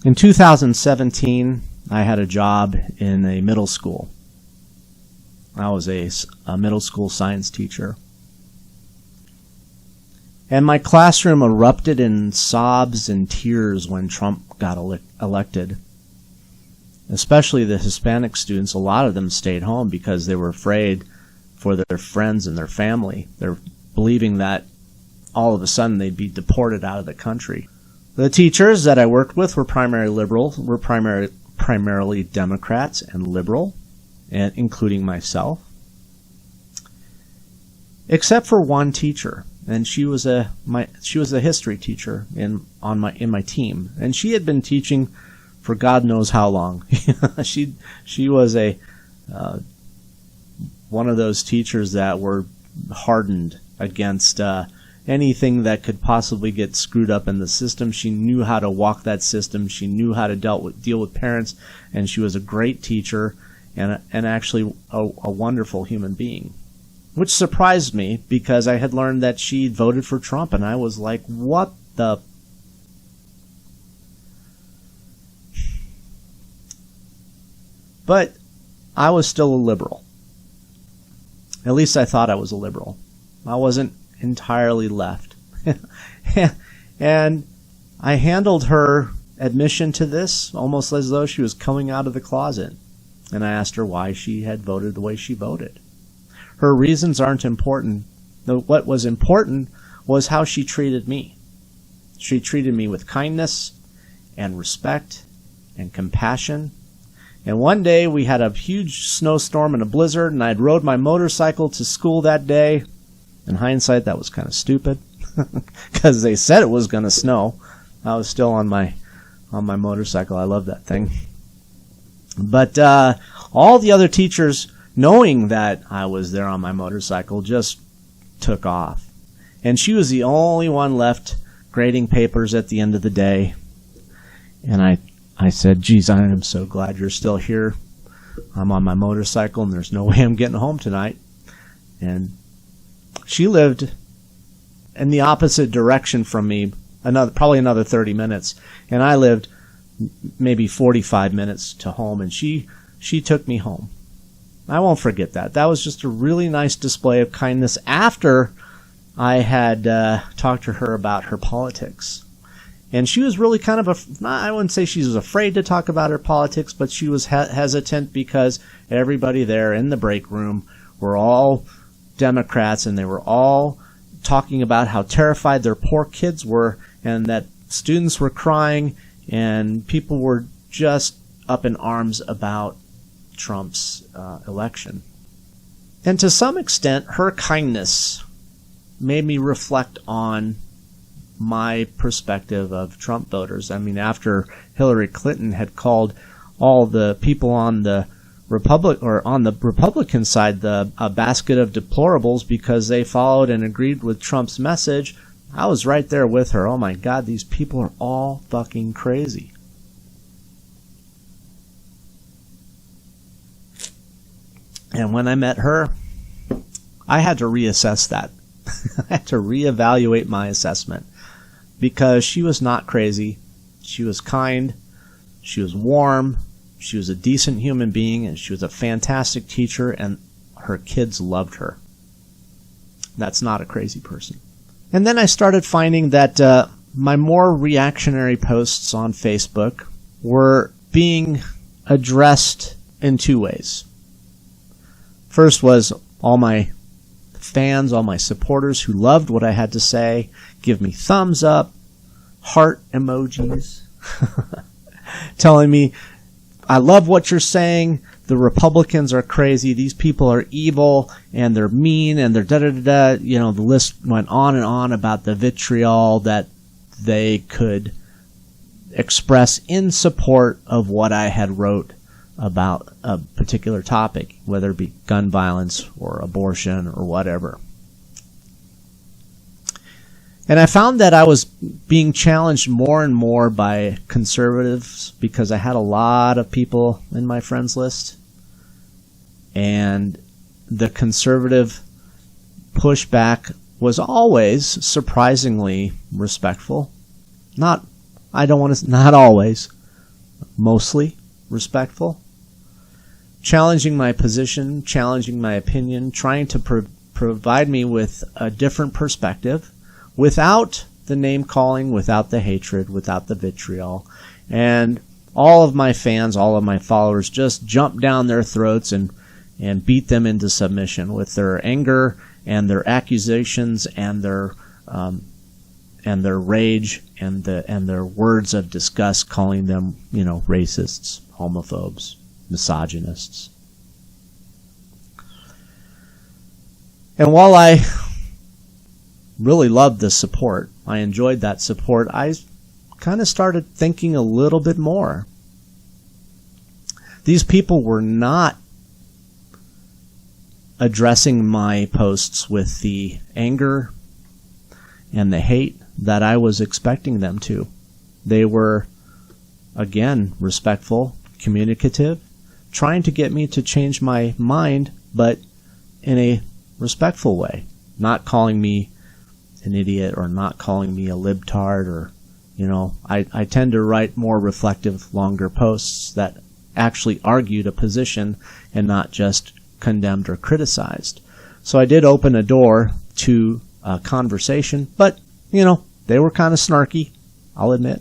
In 2017, I had a job in a middle school. I was a middle school science teacher. And my classroom erupted in sobs and tears when Trump got elected. Especially the Hispanic students, a lot of them stayed home because they were afraid for their friends and their family. They're believing that all of a sudden they'd be deported out of the country. The teachers that I worked with were primarily Democrats and liberal, and including myself, except for one teacher, and she was a history teacher in my team, and she had been teaching for God knows how long. she was one of those teachers that were hardened against anything that could possibly get screwed up in the system. She knew how to walk that system. She knew how to deal with parents, and she was a great teacher and actually a wonderful human being, which surprised me because I had learned that she voted for Trump, and I was like, what the... But I was still a liberal. At least I thought I was a liberal. I wasn't entirely left. And I handled her admission to this almost as though she was coming out of the closet. And I asked her why she had voted the way she voted. Her reasons aren't important. What was important was how she treated me. She treated me with kindness and respect and compassion. And one day we had a huge snowstorm and a blizzard, and I'd rode my motorcycle to school that day. In hindsight, that was kind of stupid because they said it was going to snow. I was still on my motorcycle. I love that thing. But all the other teachers, knowing that I was there on my motorcycle, just took off. And she was the only one left grading papers at the end of the day. And I said, geez, I am so glad you're still here. I'm on my motorcycle, and there's no way I'm getting home tonight. And she lived in the opposite direction from me, probably another 30 minutes. And I lived maybe 45 minutes to home, and she took me home. I won't forget that. That was just a really nice display of kindness after I had talked to her about her politics. And she was really kind of I wouldn't say she was afraid to talk about her politics, but she was hesitant because everybody there in the break room were all Democrats, and they were all talking about how terrified their poor kids were, and that students were crying, and people were just up in arms about Trump's election. And to some extent, her kindness made me reflect on my perspective of Trump voters. I mean, after Hillary Clinton had called all the people on the Republican side a basket of deplorables because they followed and agreed with Trump's message, I was right there with her. Oh my God, these people are all fucking crazy. And when I met her, I had to reassess that. I had to reevaluate my assessment because she was not crazy. She was kind. She was warm. She was a decent human being, and she was a fantastic teacher, and her kids loved her. That's not a crazy person. And then I started finding that my more reactionary posts on Facebook were being addressed in two ways. First was all my fans, all my supporters who loved what I had to say, give me thumbs up, heart emojis, telling me, I love what you're saying, the Republicans are crazy, these people are evil, and they're mean, and they're da-da-da-da. You know, the list went on and on about the vitriol that they could express in support of what I had wrote about a particular topic, whether it be gun violence or abortion or whatever. And I found that I was being challenged more and more by conservatives because I had a lot of people in my friends list. And the conservative pushback was always surprisingly respectful. Not always, mostly respectful, challenging my position, challenging my opinion, trying to provide me with a different perspective without the name calling, without the hatred, without the vitriol. And all of my fans, all of my followers just jump down their throats and beat them into submission with their anger and their accusations and their rage and their words of disgust, calling them, racists, homophobes, misogynists. And while I really loved the support, I enjoyed that support, I kind of started thinking a little bit more. These people were not addressing my posts with the anger and the hate that I was expecting them to. They were, again, respectful, communicative, trying to get me to change my mind, but in a respectful way, not calling me an idiot or not calling me a libtard or, I tend to write more reflective, longer posts that actually argued a position and not just condemned or criticized. So I did open a door to a conversation, but, they were kind of snarky, I'll admit.